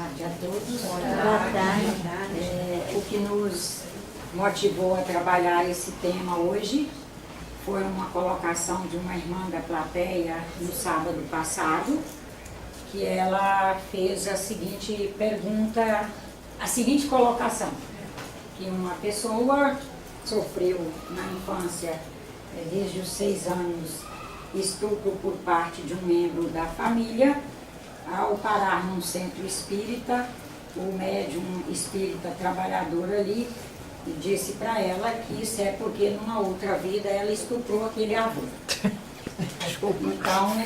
tarde a todos. Boa tarde. O que nos motivou a trabalhar esse tema hoje foi uma colocação de uma irmã da plateia no sábado passado, que ela fez a seguinte pergunta, a seguinte colocação, que uma pessoa sofreu na infância, desde os 6 anos, estupro por parte de um membro da família. Ao parar num centro espírita, o médium espírita trabalhador ali disse para ela que isso é porque numa outra vida ela estuprou aquele avô. Então,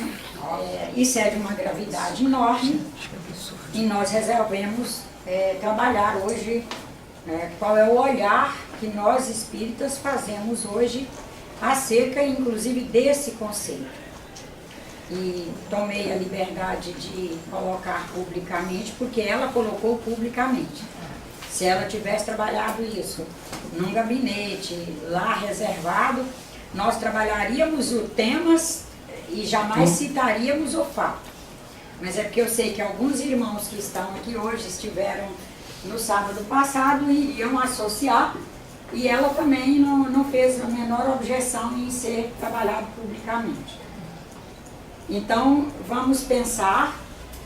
isso é de uma gravidade enorme e nós resolvemos trabalhar hoje qual é o olhar que nós espíritas fazemos hoje acerca, inclusive, desse conceito. E tomei a liberdade de colocar publicamente, porque ela colocou publicamente. Se ela tivesse trabalhado isso num gabinete lá reservado, nós trabalharíamos os temas e jamais citaríamos o fato. Mas é porque eu sei que alguns irmãos que estão aqui hoje estiveram no sábado passado e iriam associar, e ela também não fez a menor objeção em ser trabalhado publicamente. Então, vamos pensar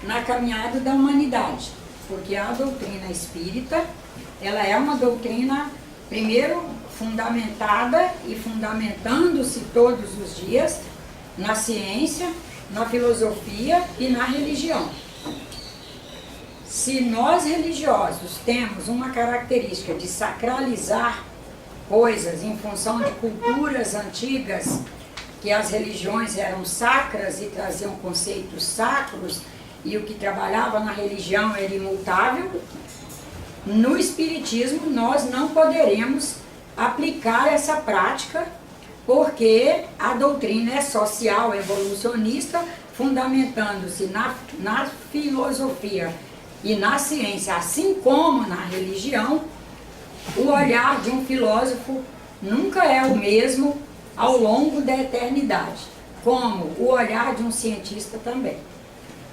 na caminhada da humanidade, porque a doutrina espírita, ela é uma doutrina, primeiro, fundamentada e fundamentando-se todos os dias na ciência, na filosofia e na religião. Se nós religiosos temos uma característica de sacralizar coisas em função de culturas antigas, que as religiões eram sacras e traziam conceitos sacros, e o que trabalhava na religião era imutável, no Espiritismo nós não poderemos aplicar essa prática, porque a doutrina é social, evolucionista, fundamentando-se na filosofia e na ciência, assim como na religião. O olhar de um filósofo nunca é o mesmo ao longo da eternidade, como o olhar de um cientista também.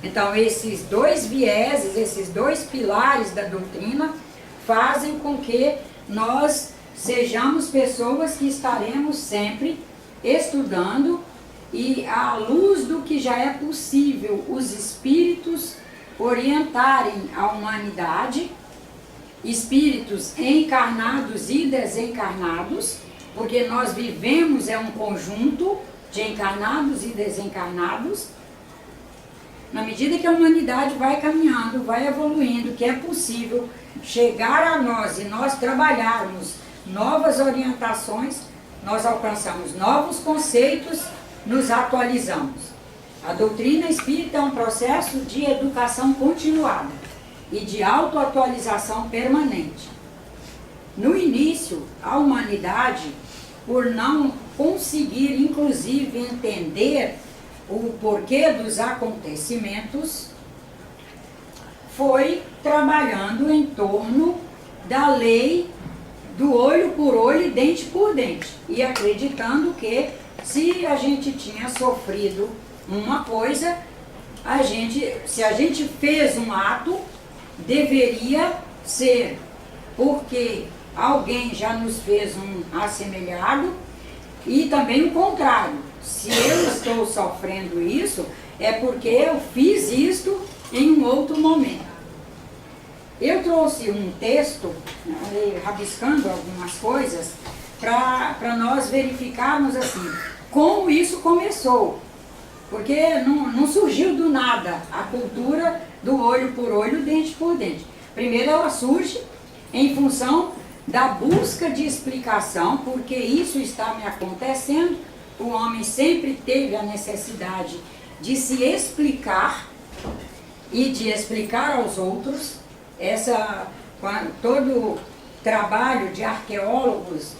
Então, esses dois vieses, esses dois pilares da doutrina fazem com que nós sejamos pessoas que estaremos sempre estudando, e à luz do que já é possível os espíritos orientarem a humanidade, espíritos encarnados e desencarnados, porque nós vivemos um conjunto de encarnados e desencarnados. Na medida que a humanidade vai caminhando, vai evoluindo, que é possível chegar a nós e nós trabalharmos novas orientações, nós alcançamos novos conceitos, nos atualizamos. A doutrina espírita é um processo de educação continuada e de autoatualização permanente. No início, a humanidade, por não conseguir, inclusive, entender o porquê dos acontecimentos, foi trabalhando em torno da lei do olho por olho e dente por dente, e acreditando que se a gente tinha sofrido uma coisa, se a gente fez um ato, deveria ser porque alguém já nos fez um assemelhado, e também o contrário. Se eu estou sofrendo isso, é porque eu fiz isto em um outro momento. Eu trouxe um texto, rabiscando algumas coisas, para nós verificarmos assim, como isso começou. Porque não surgiu do nada a cultura do olho por olho, dente por dente. Primeiro ela surge em função da busca de explicação, porque isso está me acontecendo. O homem sempre teve a necessidade de se explicar e de explicar aos outros. Todo trabalho de arqueólogos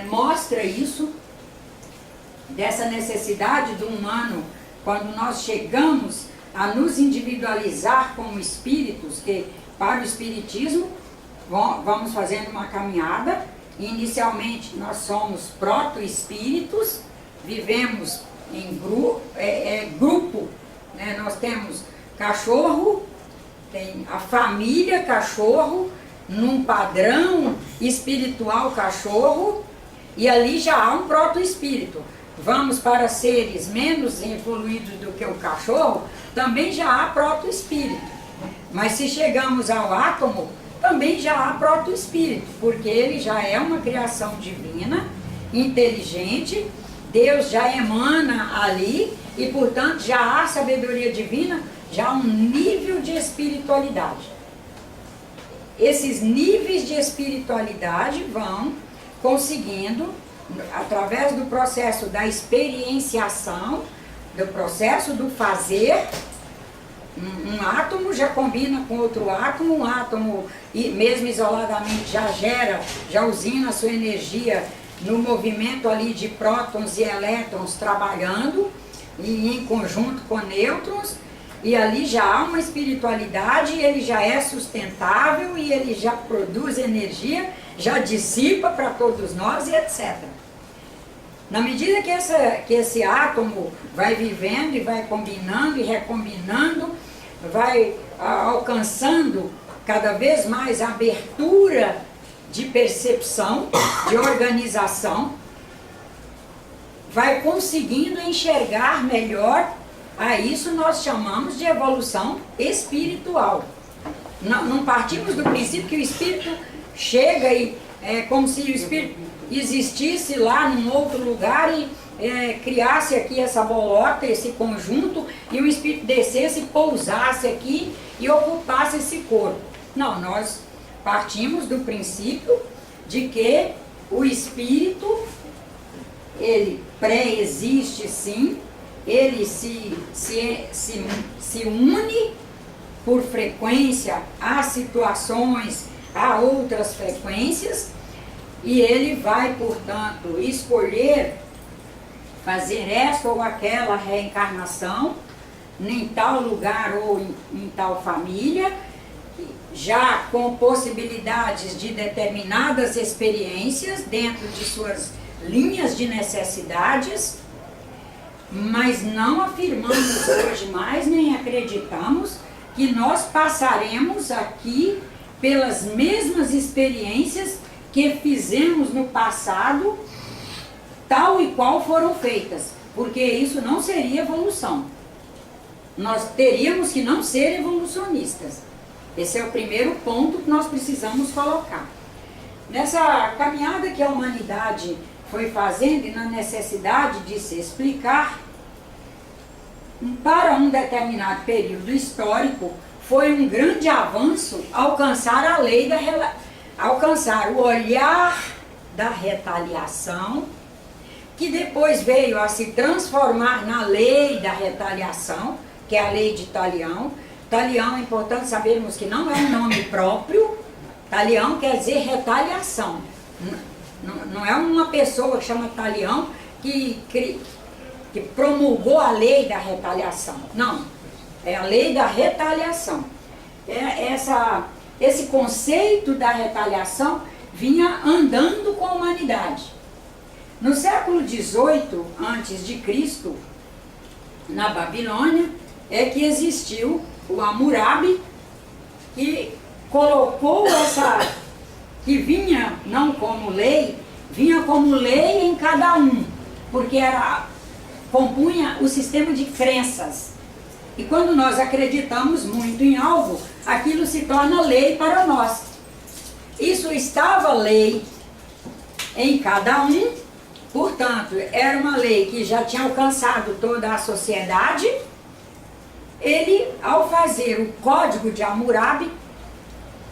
mostra isso, dessa necessidade do humano, quando nós chegamos a nos individualizar como espíritos, que para o espiritismo vamos fazendo uma caminhada. Inicialmente nós somos proto-espíritos, vivemos em grupo, né? Nós temos cachorro, tem a família cachorro, num padrão espiritual cachorro, e ali já há um proto-espírito. Vamos para seres menos evoluídos do que o cachorro, também já há proto-espírito. Mas se chegamos ao átomo, também já há proto-espírito, porque ele já é uma criação divina, inteligente, Deus já emana ali, e portanto já há sabedoria divina, já há um nível de espiritualidade. Esses níveis de espiritualidade vão conseguindo, através do processo da experienciação, do processo do fazer, um átomo já combina com outro átomo, um átomo, mesmo isoladamente, já gera, já usina a sua energia no movimento ali de prótons e elétrons trabalhando, e em conjunto com nêutrons, e ali já há uma espiritualidade, ele já é sustentável, e ele já produz energia, já dissipa para todos nós, e etc. Na medida que esse átomo vai vivendo e vai combinando e recombinando, vai alcançando cada vez mais a abertura de percepção, de organização, vai conseguindo enxergar melhor, a isso nós chamamos de evolução espiritual. Não partimos do princípio que o espírito chega e é como se o espírito existisse lá num outro lugar e criasse aqui essa bolota, esse conjunto, e o espírito descesse e pousasse aqui e ocupasse esse corpo. Não, nós partimos do princípio de que o espírito, ele pré-existe sim, ele se une por frequência a situações, a outras frequências, e ele vai, portanto, escolher fazer esta ou aquela reencarnação em tal lugar ou em tal família, já com possibilidades de determinadas experiências dentro de suas linhas de necessidades, mas não afirmamos hoje mais, nem acreditamos que nós passaremos aqui pelas mesmas experiências que fizemos no passado, tal e qual foram feitas, porque isso não seria evolução. Nós teríamos que não ser evolucionistas. Esse é o primeiro ponto que nós precisamos colocar. Nessa caminhada que a humanidade foi fazendo e na necessidade de se explicar, para um determinado período histórico, foi um grande avanço alcançar a lei alcançar o olhar da retaliação, que depois veio a se transformar na lei da retaliação, que é a lei de Talião. Talião é importante sabermos que não é um nome próprio. Talião quer dizer retaliação. Não é uma pessoa que chama Talião que promulgou a lei da retaliação. Não, é a lei da retaliação. Esse conceito da retaliação vinha andando com a humanidade. No século XVIII a.C., na Babilônia, é que existiu o Hammurabi, que colocou que vinha não como lei, vinha como lei em cada um, porque compunha o sistema de crenças. E quando nós acreditamos muito em algo, aquilo se torna lei para nós. Isso estava lei em cada um, portanto, era uma lei que já tinha alcançado toda a sociedade. Ele, ao fazer o Código de Hammurabi,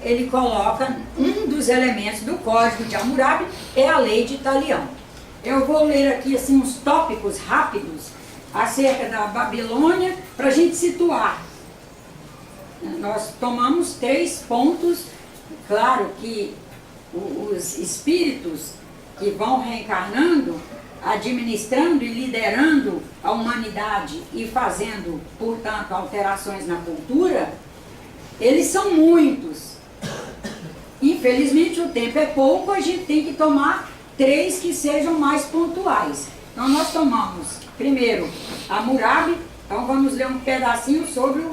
ele coloca um dos elementos do Código de Hammurabi, é a lei de Talião. Eu vou ler aqui assim, uns tópicos rápidos acerca da Babilônia, para a gente situar. Nós tomamos 3 pontos. Claro que os espíritos que vão reencarnando, administrando e liderando a humanidade e fazendo, portanto, alterações na cultura, eles são muitos. Infelizmente o tempo é pouco, a gente tem que tomar 3 que sejam mais pontuais. Então nós tomamos, primeiro, Hammurabi. Então vamos ler um pedacinho sobre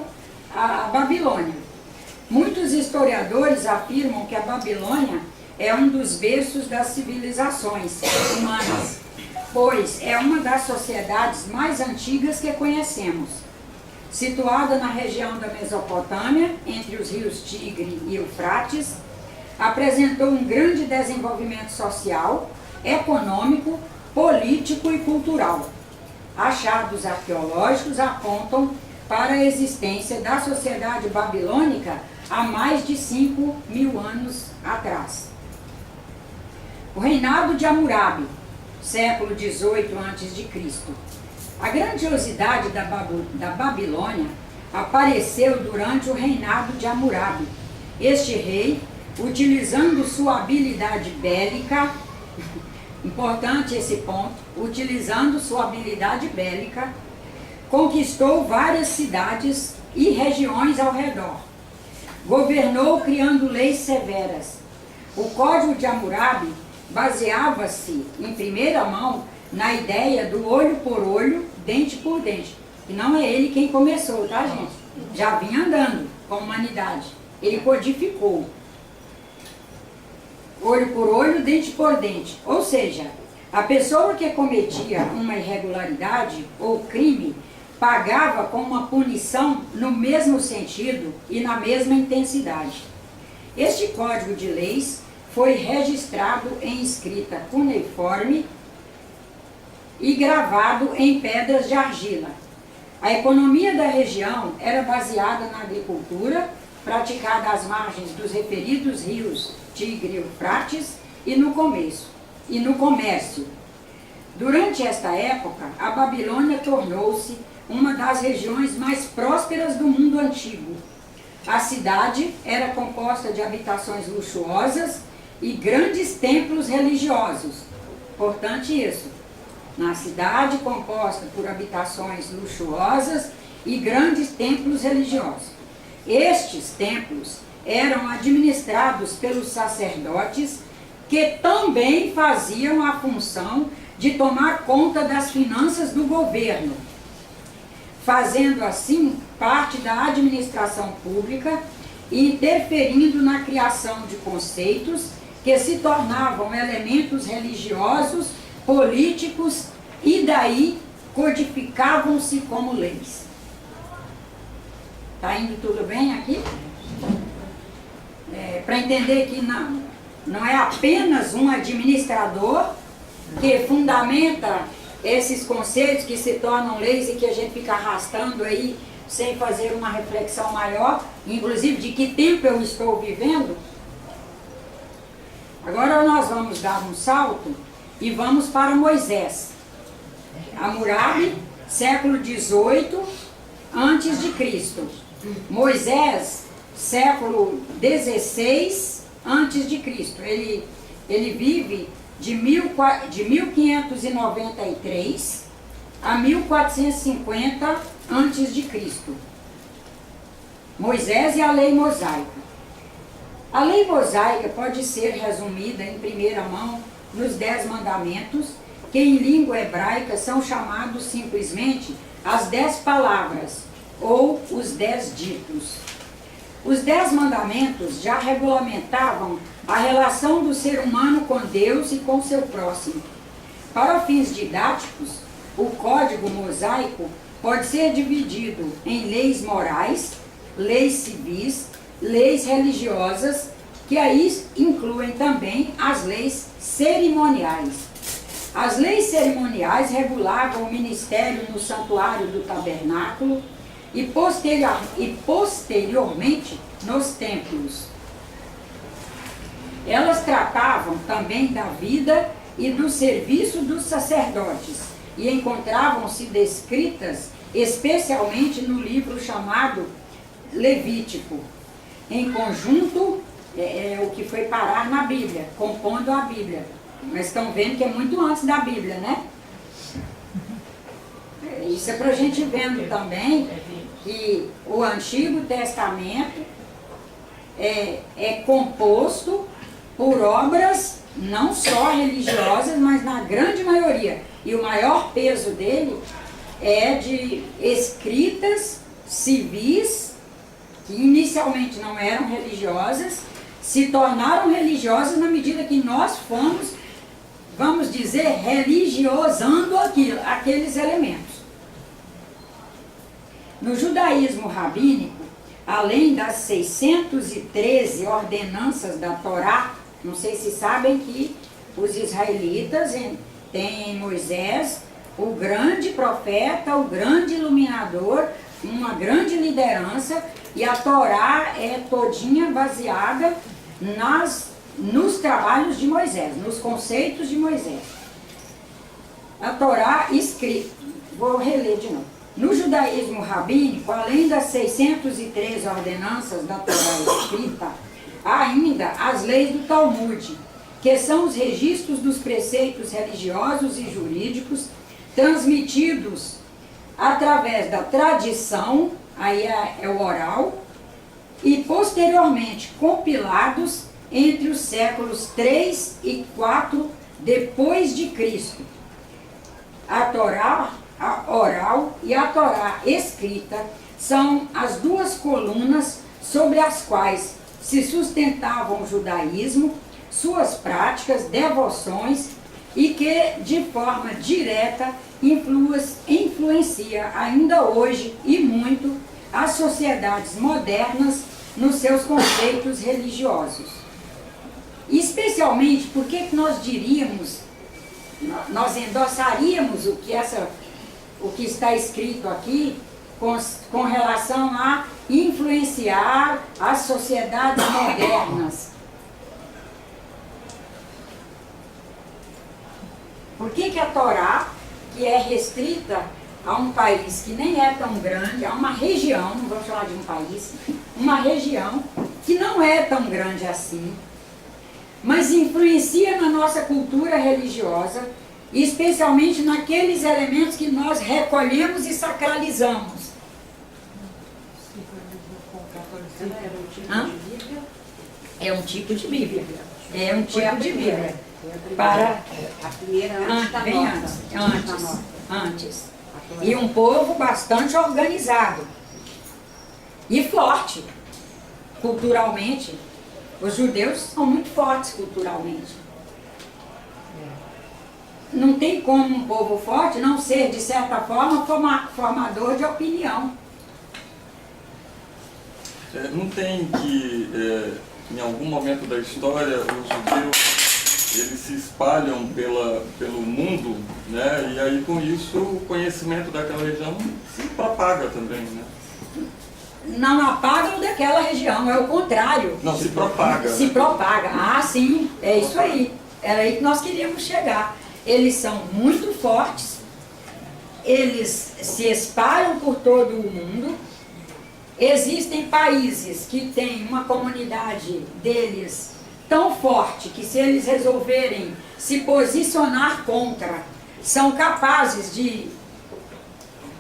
a Babilônia. Muitos historiadores afirmam que a Babilônia é um dos berços das civilizações humanas, pois é uma das sociedades mais antigas que conhecemos. Situada na região da Mesopotâmia, entre os rios Tigre e Eufrates, apresentou um grande desenvolvimento social, econômico, político e cultural. Achados arqueológicos apontam para a existência da sociedade babilônica há mais de 5.000 anos atrás. O reinado de Hammurabi, século XVIII a.C. A grandiosidade da Babilônia apareceu durante o reinado de Hammurabi. Este rei, utilizando sua habilidade bélica, importante esse ponto, utilizando sua habilidade bélica, conquistou várias cidades e regiões ao redor. Governou criando leis severas. O Código de Hammurabi baseava-se, em primeira mão, na ideia do olho por olho, dente por dente. E não é ele quem começou, tá, gente? Já vinha andando com a humanidade. Ele codificou. Olho por olho, dente por dente. Ou seja, a pessoa que cometia uma irregularidade ou crime pagava com uma punição no mesmo sentido e na mesma intensidade. Este código de leis foi registrado em escrita cuneiforme e gravado em pedras de argila. A economia da região era baseada na agricultura, praticada às margens dos referidos rios Tigre e Eufrates e no comércio. Durante esta época, a Babilônia tornou-se uma das regiões mais prósperas do mundo antigo. A cidade era composta de habitações luxuosas e grandes templos religiosos. Importante isso. Na cidade composta por habitações luxuosas e grandes templos religiosos. Estes templos eram administrados pelos sacerdotes, que também faziam a função de tomar conta das finanças do governo, fazendo assim parte da administração pública e interferindo na criação de conceitos que se tornavam elementos religiosos, políticos e daí codificavam-se como leis. Está indo tudo bem aqui? Para entender que não é apenas um administrador que fundamenta esses conceitos que se tornam leis e que a gente fica arrastando aí sem fazer uma reflexão maior, inclusive de que tempo eu estou vivendo. Agora nós vamos dar um salto e vamos para Moisés. Hammurabi, século XVIII a.C. Moisés, século XVI a.C. Ele vive de 1593 a 1450 a.C. Moisés e a lei mosaica. A lei mosaica pode ser resumida em primeira mão nos 10 mandamentos, que em língua hebraica são chamados simplesmente as 10 palavras, ou os 10 ditos. Os 10 mandamentos já regulamentavam a relação do ser humano com Deus e com seu próximo. Para fins didáticos, o Código Mosaico pode ser dividido em leis morais, leis civis, leis religiosas, que aí incluem também as leis cerimoniais. As leis cerimoniais regulavam o ministério no santuário do tabernáculo e posteriormente nos templos. Elas tratavam também da vida e do serviço dos sacerdotes e encontravam-se descritas especialmente no livro chamado Levítico. Em conjunto, o que foi parar na Bíblia, compondo a Bíblia. Mas estão vendo que é muito antes da Bíblia, né? Isso é para a gente vendo também que o Antigo Testamento é composto por obras não só religiosas, mas na grande maioria. E o maior peso dele é de escritas civis que inicialmente não eram religiosas, se tornaram religiosas na medida que nós fomos, vamos dizer, religiosando aqueles elementos. No judaísmo rabínico, além das 613 ordenanças da Torá, não sei se sabem que os israelitas têm em Moisés o grande profeta, o grande iluminador, uma grande liderança, e a Torá é todinha baseada nos trabalhos de Moisés, nos conceitos de Moisés. A Torá escrita, vou reler de novo. No judaísmo rabínico, além das 613 ordenanças da Torá escrita, há ainda as leis do Talmud, que são os registros dos preceitos religiosos e jurídicos transmitidos através da tradição, aí é o oral, e posteriormente compilados entre os séculos 3 e 4 depois de Cristo. A Torá oral e a Torá escrita são as duas colunas sobre as quais se sustentavam o judaísmo, suas práticas, devoções, e que de forma direta influencia ainda hoje e muito as sociedades modernas nos seus conceitos religiosos. Especialmente porque nós diríamos, nós endossaríamos o que está escrito aqui com relação a influenciar as sociedades modernas. Por que a Torá, que é restrita a um país que nem é tão grande, a uma região, não vamos falar de um país, uma região que não é tão grande assim, mas influencia na nossa cultura religiosa, especialmente naqueles elementos que nós recolhemos e sacralizamos. É um tipo de Bíblia. É um tipo de Bíblia. Para a primeira antes. E um povo bastante organizado e forte culturalmente. Os judeus são muito fortes culturalmente. Não tem como um povo forte não ser, de certa forma, formador de opinião. Não tem que, em algum momento da história, os judeus eles se espalham pelo mundo, né? E aí com isso o conhecimento daquela região se propaga também, né? Não apaga o daquela região, é o contrário. Não, se propaga. Se propaga. Ah, sim, é isso aí. Era aí que nós queríamos chegar. Eles são muito fortes, eles se espalham por todo o mundo. Existem países que têm uma comunidade deles tão forte que, se eles resolverem se posicionar contra, são capazes de,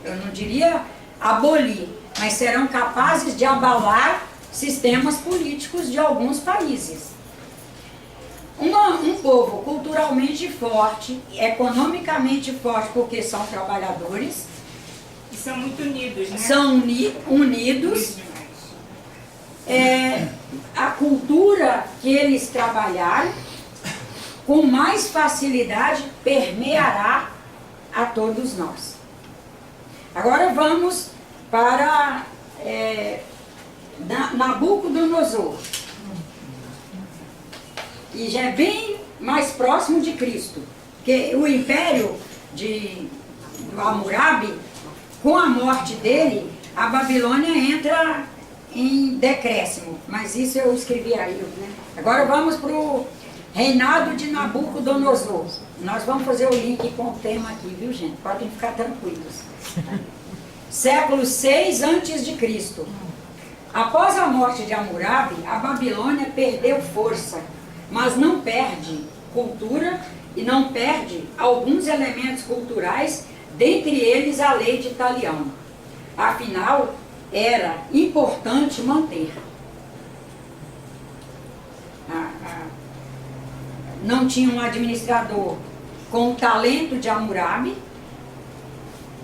eu não diria abolir, mas serão capazes de abalar sistemas políticos de alguns países. Um povo culturalmente forte, economicamente forte, porque são trabalhadores. E são muito unidos, né? São unidos. A cultura que eles trabalharem, com mais facilidade, permeará a todos nós. Agora vamos para Nabucodonosor, que já é bem mais próximo de Cristo, porque o império do Hammurabi, com a morte dele, a Babilônia entra em decréscimo, mas isso eu escrevi aí, né? Agora vamos para o reinado de Nabucodonosor. Nós vamos fazer o link com o tema aqui, viu, gente? Podem ficar tranquilos. Século 6 a.C. Após a morte de Hammurabi, a Babilônia perdeu força, mas não perde cultura e não perde alguns elementos culturais, dentre eles a lei de Talião. Afinal, era importante manter. Não tinha um administrador com o talento de Hammurabi,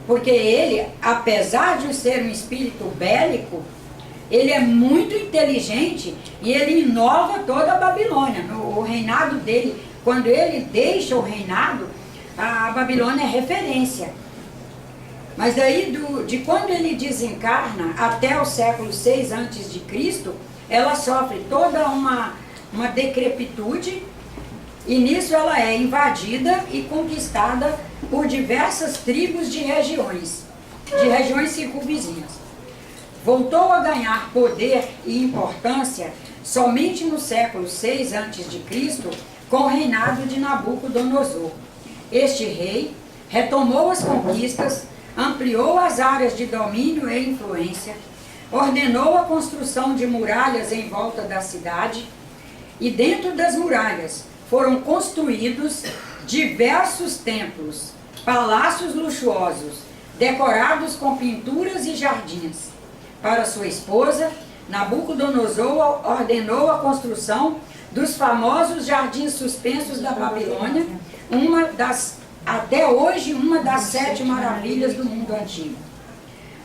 porque ele, apesar de ser um espírito bélico, ele é muito inteligente e ele inova toda a Babilônia. O reinado dele, quando ele deixa o reinado, a Babilônia é referência. Mas daí, de quando ele desencarna até o século VI a.C., ela sofre toda uma decrepitude, e nisso ela é invadida e conquistada por diversas tribos de regiões circunvizinhas. Voltou a ganhar poder e importância somente no século VI a.C., com o reinado de Nabucodonosor. Este rei retomou as conquistas, ampliou as áreas de domínio e influência, ordenou a construção de muralhas em volta da cidade, e dentro das muralhas foram construídos diversos templos, palácios luxuosos, decorados com pinturas e jardins. Para sua esposa, Nabucodonosor ordenou a construção dos famosos jardins suspensos da Babilônia, até hoje uma das 7 maravilhas do mundo antigo.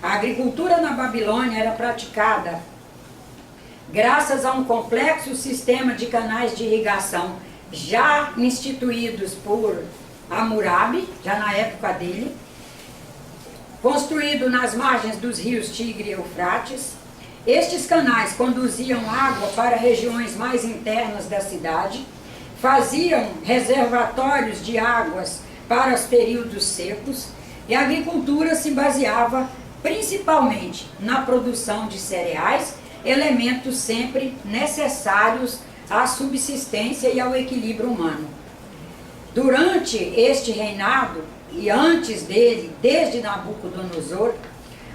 A agricultura na Babilônia era praticada graças a um complexo sistema de canais de irrigação já instituídos por Hammurabi, já na época dele, construído nas margens dos rios Tigre e Eufrates. Estes canais conduziam água para regiões mais internas da cidade, faziam reservatórios de águas para os períodos secos, e a agricultura se baseava principalmente na produção de cereais, elementos sempre necessários à subsistência e ao equilíbrio humano. Durante este reinado, e antes dele, desde Nabucodonosor,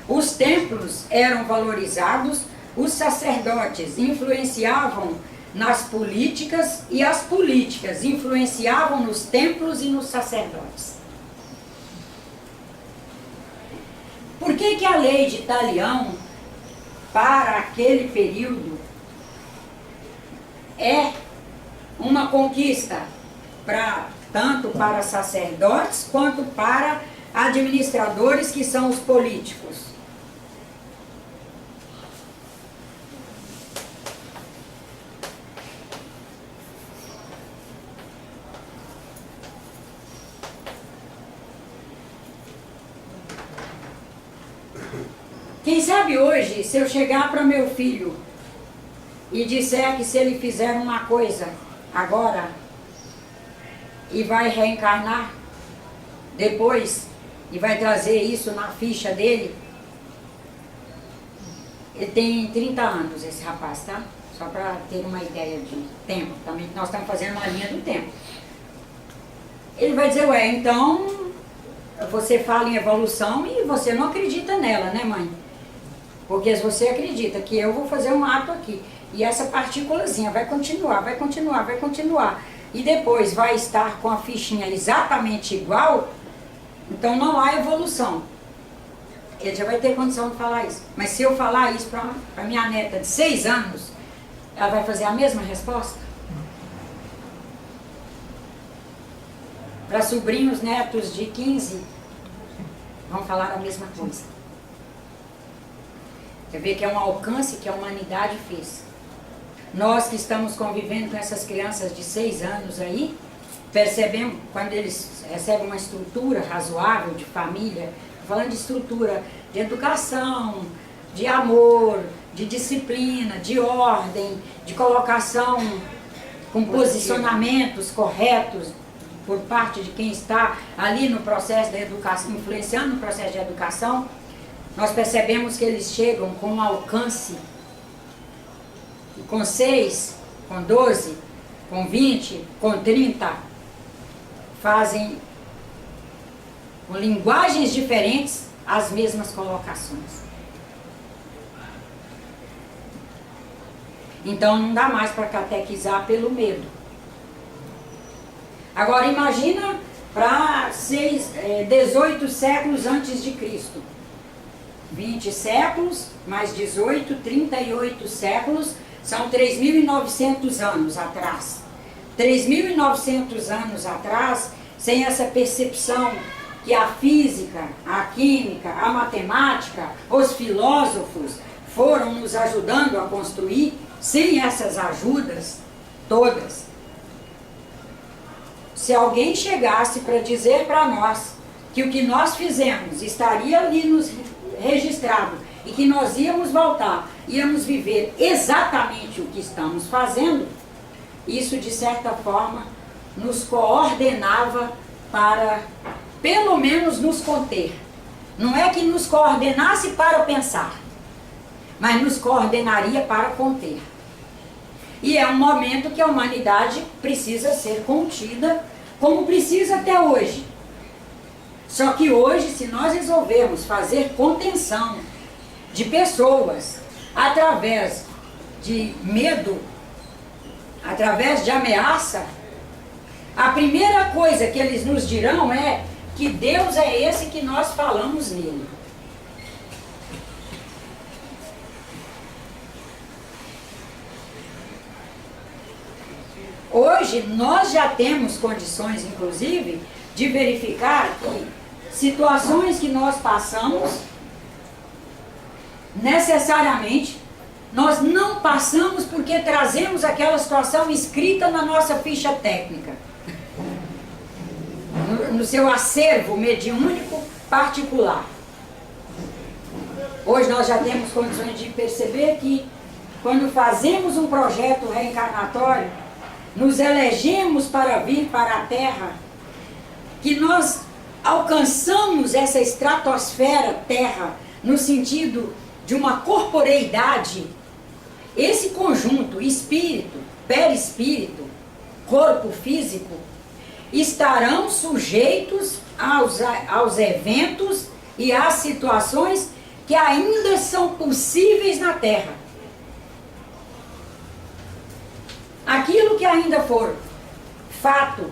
os templos eram valorizados, os sacerdotes influenciavam nas políticas e as políticas influenciavam nos templos e nos sacerdotes. Por que a lei de Talião, para aquele período, é uma conquista tanto para sacerdotes quanto para administradores, que são os políticos? Quem sabe hoje, se eu chegar para meu filho e disser que se ele fizer uma coisa agora e vai reencarnar depois e vai trazer isso na ficha dele, ele tem 30 anos, esse rapaz, tá? Só para ter uma ideia de tempo, também nós estamos fazendo uma linha do tempo. Ele vai dizer, ué, então você fala em evolução e você não acredita nela, né, mãe? Porque se você acredita que eu vou fazer um ato aqui, e essa partículazinha vai continuar, vai continuar, vai continuar, e depois vai estar com a fichinha exatamente igual, então não há evolução. Ele já vai ter condição de falar isso. Mas se eu falar isso para minha neta de 6 anos, ela vai fazer a mesma resposta? Para sobrinhos, netos de 15, vão falar a mesma coisa. Você vê que é um alcance que a humanidade fez. Nós que estamos convivendo com essas crianças de 6 anos aí, percebemos, quando eles recebem uma estrutura razoável de família, falando de estrutura de educação, de amor, de disciplina, de ordem, de colocação com posicionamentos corretos por parte de quem está ali no processo da educação, influenciando no processo de educação, nós percebemos que eles chegam com um alcance, e com 6, com 12, com 20, com 30, fazem com linguagens diferentes as mesmas colocações. Então não dá mais para catequizar pelo medo. Agora imagina para 18 séculos antes de Cristo. 20 séculos, mais 18, 38 séculos, são 3.900 anos atrás. 3.900 anos atrás, sem essa percepção que a física, a química, a matemática, os filósofos foram nos ajudando a construir, sem essas ajudas todas, se alguém chegasse para dizer para nós que o que nós fizemos estaria ali nos registrado e que nós íamos voltar, íamos viver exatamente o que estamos fazendo, isso de certa forma nos coordenava para pelo menos nos conter. Não é que nos coordenasse para pensar, mas nos coordenaria para conter. E é um momento que a humanidade precisa ser contida, como precisa até hoje. Só que hoje, se nós resolvermos fazer contenção de pessoas através de medo, através de ameaça, a primeira coisa que eles nos dirão é que Deus é esse que nós falamos nele. Hoje nós já temos condições, inclusive, de verificar que situações que nós passamos, necessariamente, nós não passamos porque trazemos aquela situação escrita na nossa ficha técnica, no seu acervo mediúnico particular. Hoje nós já temos condições de perceber que quando fazemos um projeto reencarnatório, nos elegemos para vir para a Terra, que nós alcançamos essa estratosfera Terra no sentido de uma corporeidade, esse conjunto espírito, perispírito, corpo físico, estarão sujeitos aos eventos e às situações que ainda são possíveis na Terra. Aquilo que ainda for fato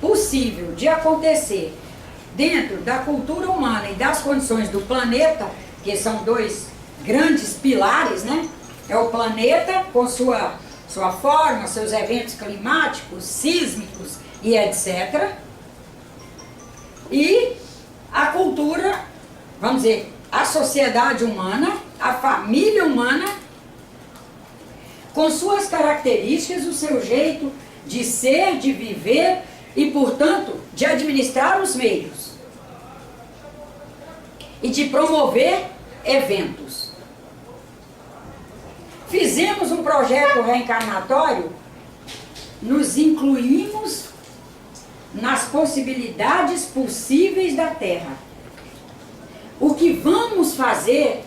possível de acontecer dentro da cultura humana e das condições do planeta, que são dois grandes pilares, né? É o planeta com sua forma, seus eventos climáticos, sísmicos e etc. E a cultura, vamos dizer, a sociedade humana, a família humana, com suas características, o seu jeito de ser, de viver e, portanto, de administrar os meios e de promover eventos. Fizemos um projeto reencarnatório, nos incluímos nas possibilidades possíveis da Terra. O que vamos fazer,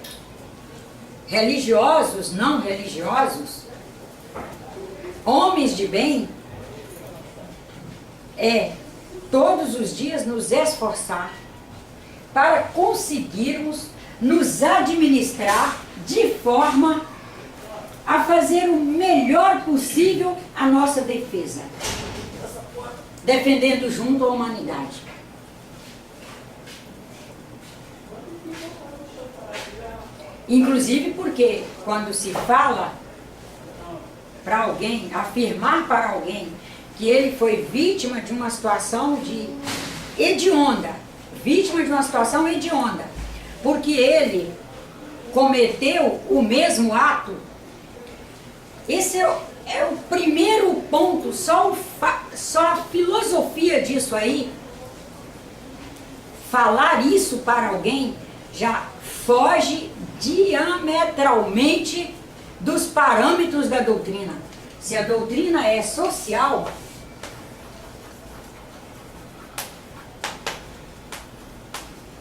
religiosos, não religiosos, homens de bem, é todos os dias nos esforçar para conseguirmos nos administrar de forma a fazer o melhor possível a nossa defesa, defendendo junto a humanidade. Inclusive porque quando se fala para alguém, afirmar para alguém que ele foi vítima de uma situação de hedionda, vítima de uma situação hedionda, porque ele cometeu o mesmo ato, esse é o primeiro ponto, só a filosofia disso aí, falar isso para alguém já foge diametralmente dos parâmetros da doutrina. Se a doutrina é social,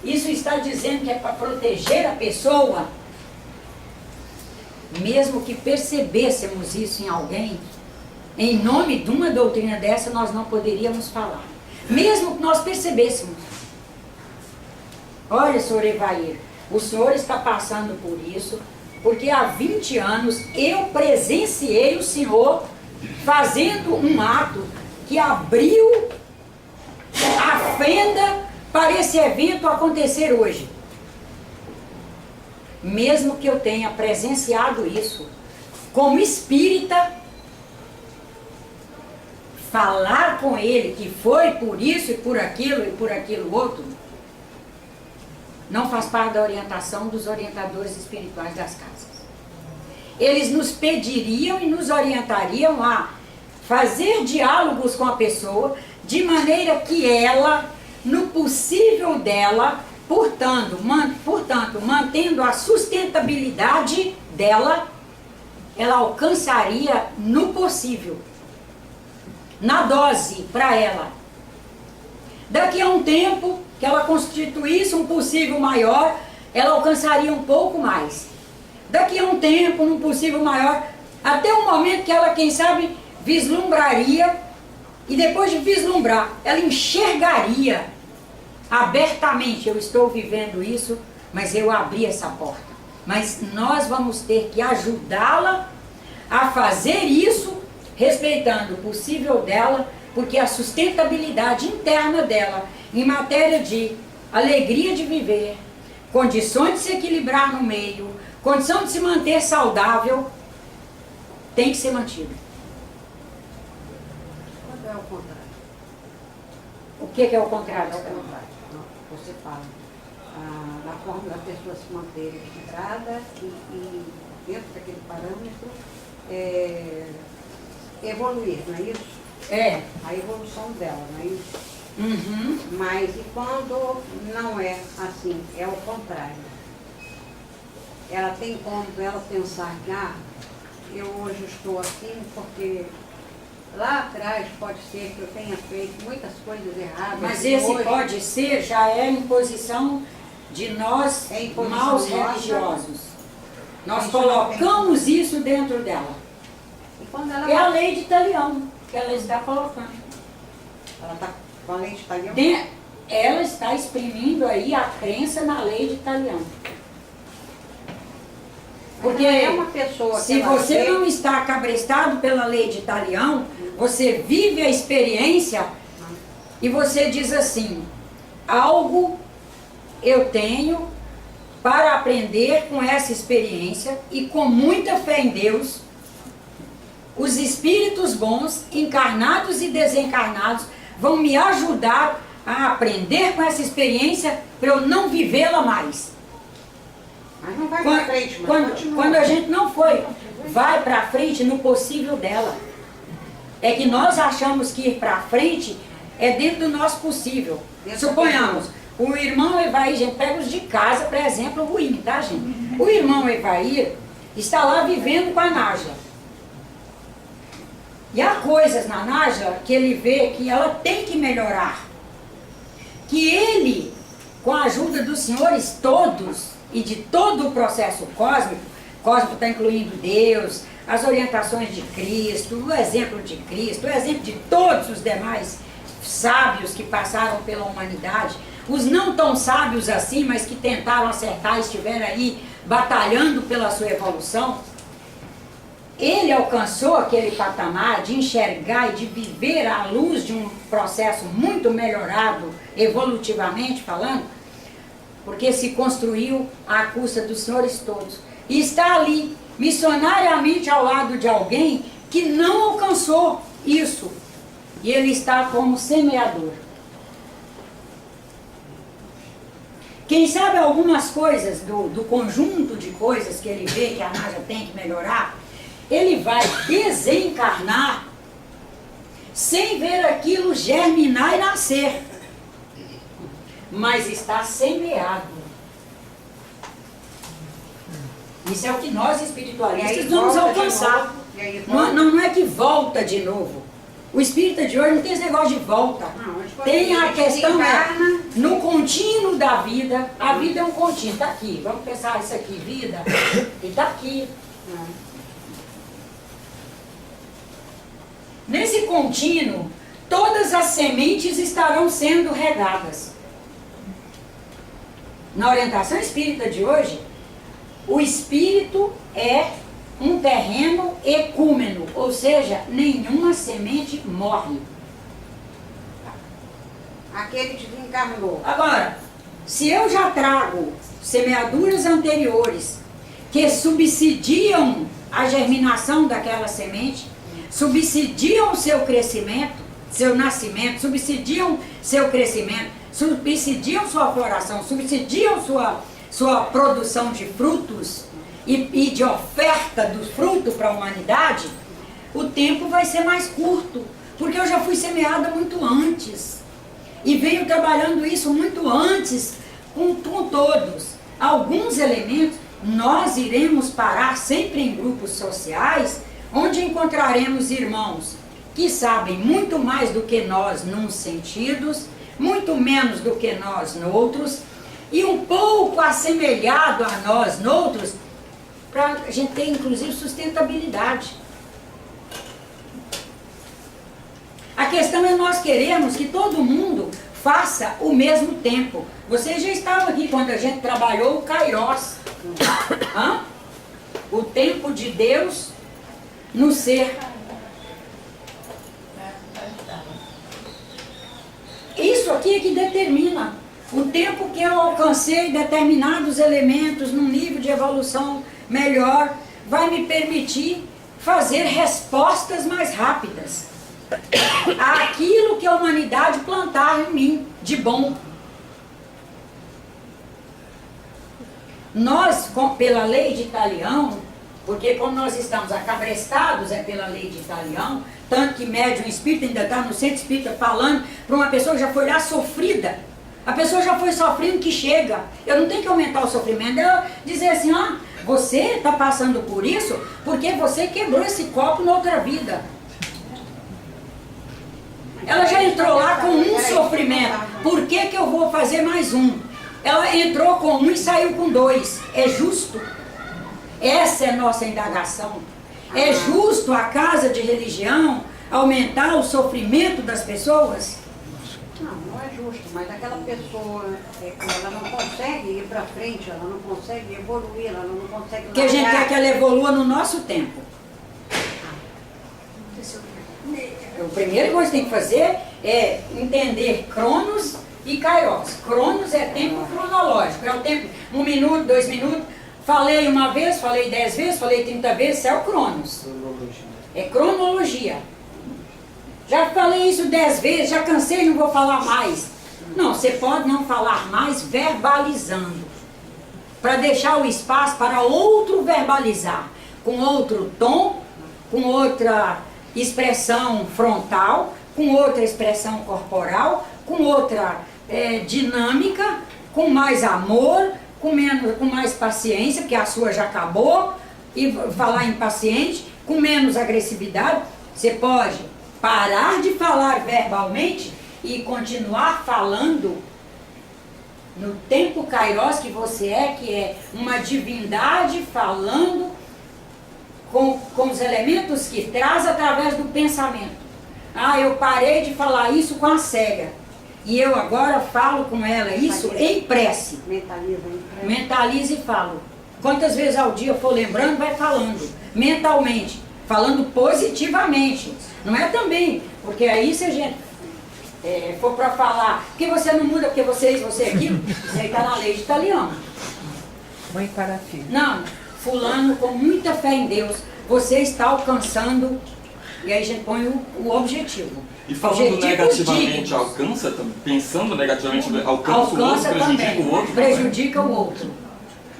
isso está dizendo que é para proteger a pessoa. Mesmo que percebêssemos isso em alguém, em nome de uma doutrina dessa, nós não poderíamos falar. Mesmo que nós percebêssemos. Olha, senhor Evair, o senhor está passando por isso, porque há 20 anos eu presenciei o senhor fazendo um ato que abriu a fenda para esse evento acontecer hoje. Mesmo que eu tenha presenciado isso, como espírita, falar com ele que foi por isso e por aquilo outro, não faz parte da orientação dos orientadores espirituais das casas. Eles nos pediriam e nos orientariam a fazer diálogos com a pessoa, de maneira que ela, no possível dela, portanto, mantendo a sustentabilidade dela, ela alcançaria no possível, na dose para ela. Daqui a um tempo que ela constituísse um possível maior, ela alcançaria um pouco mais. Daqui a um tempo, num possível maior, até um momento que ela, quem sabe, vislumbraria, e depois de vislumbrar, ela enxergaria abertamente: eu estou vivendo isso, mas eu abri essa porta. Mas nós vamos ter que ajudá-la a fazer isso, respeitando o possível dela, porque a sustentabilidade interna dela, em matéria de alegria de viver, condições de se equilibrar no meio, condição de se manter saudável, tem que ser mantida. Quando é o contrário? O que é o contrário? É o contrário. Não, você fala da forma da pessoa se manter equilibrada e dentro daquele parâmetro evoluir, não é isso? É. A evolução dela, não é isso? Uhum. Mas e quando não é assim, é o contrário? Ela tem como ela pensar que, eu hoje estou assim porque lá atrás pode ser que eu tenha feito muitas coisas erradas. Mas esse hoje, pode ser, já é imposição de nós, maus religiosos. Nós colocamos isso dentro dela. E quando ela É a lei de Talião que ela está colocando. ela está com a lei de Talião? Ela está exprimindo aí a crença na lei de Talião. Porque é uma pessoa que se você não está cabrestado pela lei de Talião, você vive a experiência e você diz assim: algo eu tenho para aprender com essa experiência, e com muita fé em Deus, os espíritos bons, encarnados e desencarnados, vão me ajudar a aprender com essa experiência para eu não vivê-la mais. Mas não vai para frente, mas continua. Quando a gente não vai para frente no possível dela. É que nós achamos que ir para frente é dentro do nosso possível. Suponhamos, o irmão Evair, gente, pega os de casa, por exemplo, ruim, tá, gente? O irmão Evair está lá vivendo com a Nájila. E há coisas na Nájila que ele vê que ela tem que melhorar. Que ele, com a ajuda dos senhores todos e de todo o processo cósmico está incluindo Deus, as orientações de Cristo, o exemplo de Cristo, o exemplo de todos os demais sábios que passaram pela humanidade, os não tão sábios assim, mas que tentaram acertar e estiveram aí batalhando pela sua evolução. Ele alcançou aquele patamar de enxergar e de viver à luz de um processo muito melhorado, evolutivamente falando, porque se construiu à custa dos senhores todos. E está ali, missionariamente ao lado de alguém que não alcançou isso. E ele está como semeador. Quem sabe algumas coisas do conjunto de coisas que ele vê que a Nájila tem que melhorar, ele vai desencarnar sem ver aquilo germinar e nascer. Mas está semeado. Isso é o que nós espiritualistas vamos alcançar. Não é que volta de novo. O espírita de hoje não tem esse negócio de volta. Tem a questão no contínuo da vida. A vida é um contínuo. Está aqui. Vamos pensar isso aqui, vida. E está aqui. Nesse contínuo, todas as sementes estarão sendo regadas. Na orientação espírita de hoje, o espírito é um terreno ecúmeno, ou seja, nenhuma semente morre. Aquele que desencarnou. Agora, se eu já trago semeaduras anteriores que subsidiam a germinação daquela semente, subsidiam o seu crescimento, seu nascimento, subsidiam seu crescimento, subsidiam sua floração, subsidiam sua produção de frutos e de oferta do fruto para a humanidade, o tempo vai ser mais curto, porque eu já fui semeada muito antes e venho trabalhando isso muito antes com todos. Alguns elementos nós iremos parar sempre em grupos sociais, onde encontraremos irmãos que sabem muito mais do que nós nos sentidos, muito menos do que nós noutros, e um pouco assemelhado a nós noutros, para a gente ter inclusive sustentabilidade. A questão é nós queremos que todo mundo faça o mesmo tempo. Vocês já estavam aqui quando a gente trabalhou o Kairos. O tempo de Deus no ser. Isso aqui é que determina o tempo que eu alcancei determinados elementos num nível de evolução melhor, vai me permitir fazer respostas mais rápidas àquilo que a humanidade plantar em mim de bom. Nós, pela lei de Talião, porque como nós estamos acabrestados pela lei de Talião, tanto que médium espírita ainda está no centro espírita falando para uma pessoa que já foi lá sofrida, a pessoa já foi sofrendo que chega, eu não tenho que aumentar o sofrimento, eu dizer assim, você está passando por isso porque você quebrou esse copo na outra vida. Ela já entrou lá com um sofrimento, por que que eu vou fazer mais um? Ela entrou com um e saiu com dois, é justo? Essa é a nossa indagação. É justo a casa de religião aumentar o sofrimento das pessoas? Não, não é justo, mas aquela pessoa, ela não consegue ir para frente, ela não consegue evoluir, ela não consegue... Porque a gente quer que ela evolua no nosso tempo. A primeira coisa que tem que fazer é entender Cronos e Kairos. Cronos é tempo cronológico, é o tempo, 1 minuto, 2 minutos. Falei uma vez, falei 10 vezes, falei 30 vezes, é o Cronos. É cronologia. Já falei isso 10 vezes, já cansei, não vou falar mais. Não, você pode não falar mais verbalizando. Para deixar o espaço para outro verbalizar. Com outro tom, com outra expressão frontal, com outra expressão corporal, com outra dinâmica, com mais amor, com mais paciência, porque a sua já acabou, e falar impaciente, com menos agressividade. Você pode parar de falar verbalmente e continuar falando no tempo Kairos que você que é uma divindade falando com os elementos que traz através do pensamento. Eu parei de falar isso com a cega, e eu agora falo com ela isso em prece. Mentaliza e falo. Quantas vezes ao dia for lembrando, vai falando. Mentalmente. Falando positivamente. Não é também, porque aí se a gente for para falar, porque você não muda, porque você aquilo, isso aí está na lei de Talião. Mãe para filho. Não, fulano com muita fé em Deus, você está alcançando, e aí a gente põe o objetivo. E falando negativamente, alcança, pensando negativamente, alcança o outro, prejudica o outro? Prejudica o outro.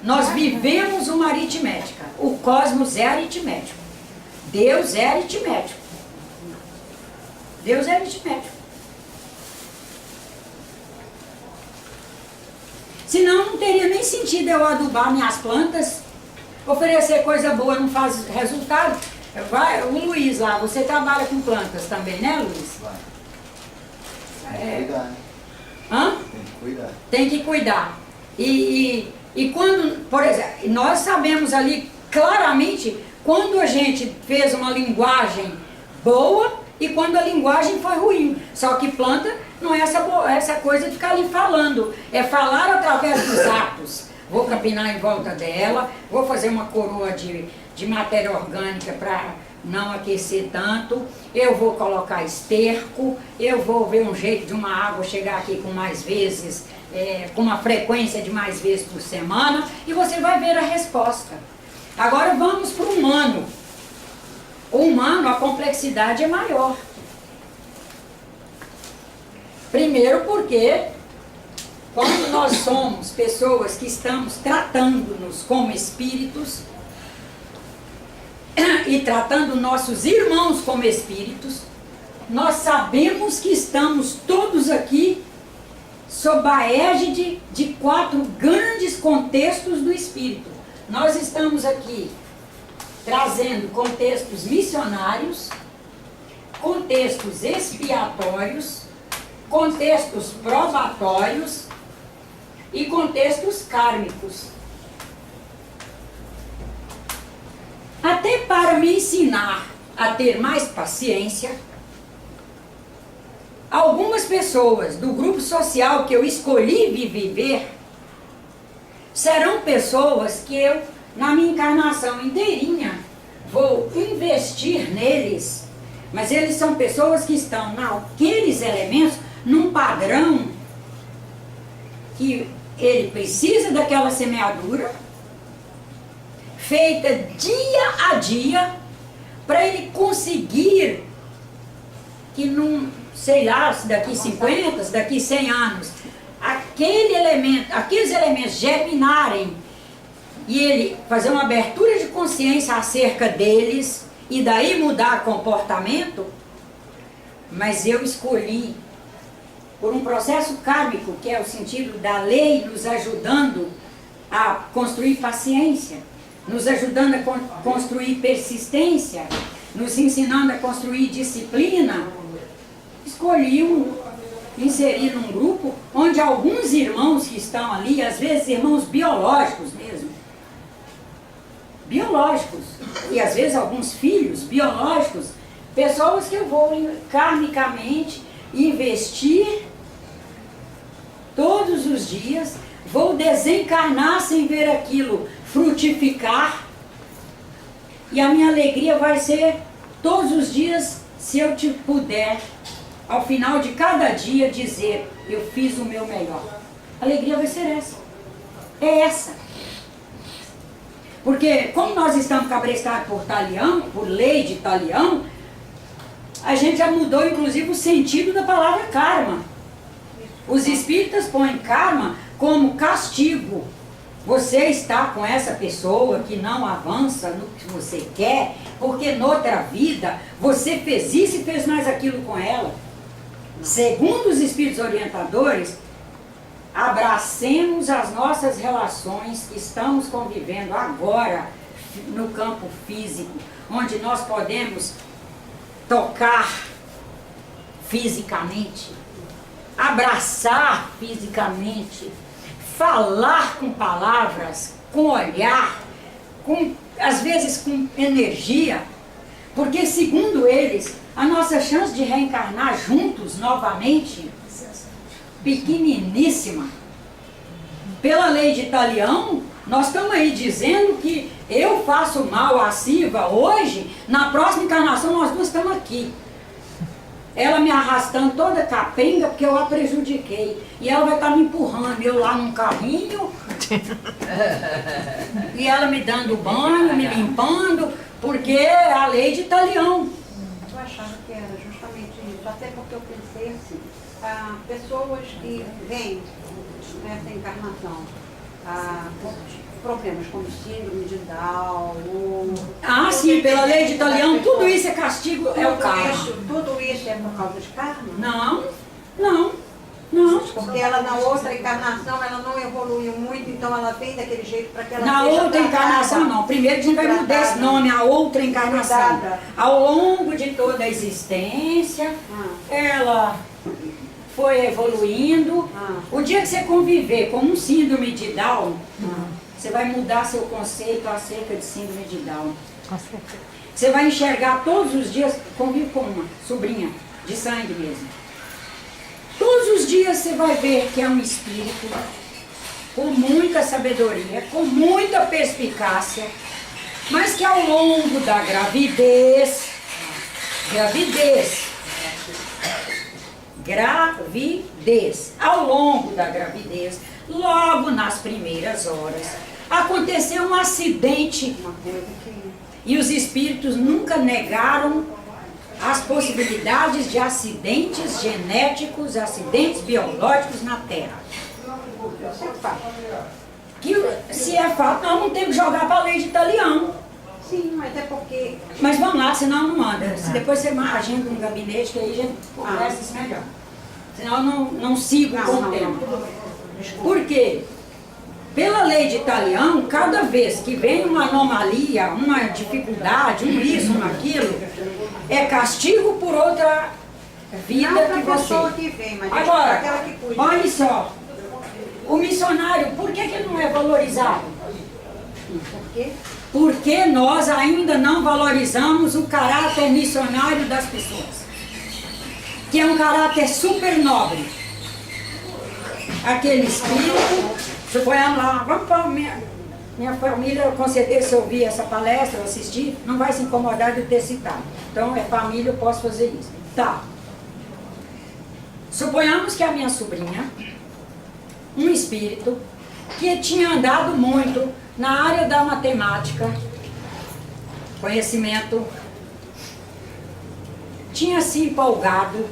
Nós vivemos uma aritmética. O cosmos é aritmético. Deus é aritmético. Deus é aritmético. Senão não teria nem sentido eu adubar minhas plantas, oferecer coisa boa não faz resultado. O Luiz lá, você trabalha com plantas também, né, Luiz? Tem que cuidar, né? Hã? Tem que cuidar. Tem que cuidar. E quando, por exemplo, nós sabemos ali claramente quando a gente fez uma linguagem boa e quando a linguagem foi ruim. Só que planta não é essa coisa de ficar ali falando, é falar através dos atos. Vou capinar em volta dela, vou fazer uma coroa de matéria orgânica para não aquecer tanto, eu vou colocar esterco, eu vou ver um jeito de uma água chegar aqui com mais vezes, com uma frequência de mais vezes por semana, e você vai ver a resposta. Agora vamos para o humano. O humano, a complexidade é maior. Primeiro porque quando nós somos pessoas que estamos tratando-nos como espíritos e tratando nossos irmãos como espíritos, nós sabemos que estamos todos aqui sob a égide de 4 grandes contextos do espírito. Nós estamos aqui trazendo contextos missionários, contextos expiatórios, contextos probatórios e contextos kármicos. Até para me ensinar a ter mais paciência, algumas pessoas do grupo social que eu escolhi viver serão pessoas que eu, na minha encarnação inteirinha, vou investir neles, mas eles são pessoas que estão naqueles elementos num padrão que ele precisa daquela semeadura feita dia a dia para ele conseguir que não, sei lá, se daqui 50, se daqui 100 anos, aqueles elementos germinarem e ele fazer uma abertura de consciência acerca deles e daí mudar comportamento. Mas eu escolhi, por um processo kármico, que é o sentido da lei nos ajudando a construir paciência, nos ajudando a construir persistência, nos ensinando a construir disciplina, escolhi inserir num grupo onde alguns irmãos que estão ali, às vezes irmãos biológicos mesmo, biológicos, e às vezes alguns filhos biológicos, pessoas que eu vou karmicamente investir todos os dias, vou desencarnar sem ver aquilo frutificar, e a minha alegria vai ser todos os dias, se eu te puder, ao final de cada dia, dizer: eu fiz o meu melhor. A alegria vai ser essa. É essa. Porque como nós estamos cabrestados por Talião, por lei de Talião, a gente já mudou inclusive o sentido da palavra karma. Os espíritas põem karma como castigo. Você está com essa pessoa que não avança no que você quer, porque noutra vida você fez isso e fez mais aquilo com ela. Segundo os espíritos orientadores, abracemos as nossas relações que estamos convivendo agora no campo físico, onde nós podemos tocar fisicamente, abraçar fisicamente, falar com palavras, com olhar, às vezes com energia, porque segundo eles, a nossa chance de reencarnar juntos novamente, pequeniníssima. Pela lei de Talião, nós estamos aí dizendo que eu faço mal a Silva hoje, na próxima encarnação nós duas estamos aqui. Ela me arrastando toda capenga porque eu a prejudiquei. E ela vai estar me empurrando, eu lá num carrinho, e ela me dando banho, me limpando, porque é a lei de Talião. Eu achava que era justamente isso, até porque eu pensei assim, pessoas que vêm nessa encarnação com problemas como síndrome de Down, Sim, pela lei de Talião, tudo isso é castigo, é o karma. Tudo isso é por causa de karma? Não, não, não. Porque ela na outra encarnação ela não evoluiu muito, então ela vem daquele jeito para que ela Na seja outra encarnação tratada. não. Primeiro a gente vai mudar esse nome, a outra encarnação. Cuidada. Ao longo de toda a existência, ela foi evoluindo. O dia que você conviver com um síndrome de Down, você vai mudar seu conceito acerca de síndrome de Down. Você vai enxergar todos os dias, convive com uma sobrinha de sangue mesmo. Todos os dias você vai ver que é um espírito com muita sabedoria, com muita perspicácia, mas que ao longo da gravidez, ao longo da gravidez, logo nas primeiras horas, aconteceu um acidente e os espíritos nunca negaram as possibilidades de acidentes genéticos, acidentes biológicos na Terra. eu sempre falo. Que se é fato, nós não temos que jogar para a lei de Italião. Sim, mas é porque... Mas vamos lá, senão não anda. Se depois você agenda um gabinete, que aí a gente conversa isso melhor. Senão eu não sigo com o tema. Por quê? Pela lei de Italião, cada vez que vem uma anomalia, uma dificuldade, um isso, um aquilo, é castigo por outra vida Não que para a pessoa você... que vem, mas Agora, aquela que cuida. olha só, o missionário, por que ele não é valorizado? Por quê? Porque nós ainda não valorizamos o caráter missionário das pessoas, que é um caráter super nobre. Aquele espírito, suponhamos lá, vamos para minha família, com certeza se eu ouvir essa palestra, eu assistir, não vai se incomodar de eu ter citado. Então é família, eu posso fazer isso. Tá. Suponhamos que a minha sobrinha, um espírito, que tinha andado muito na área da matemática, conhecimento, tinha se empolgado,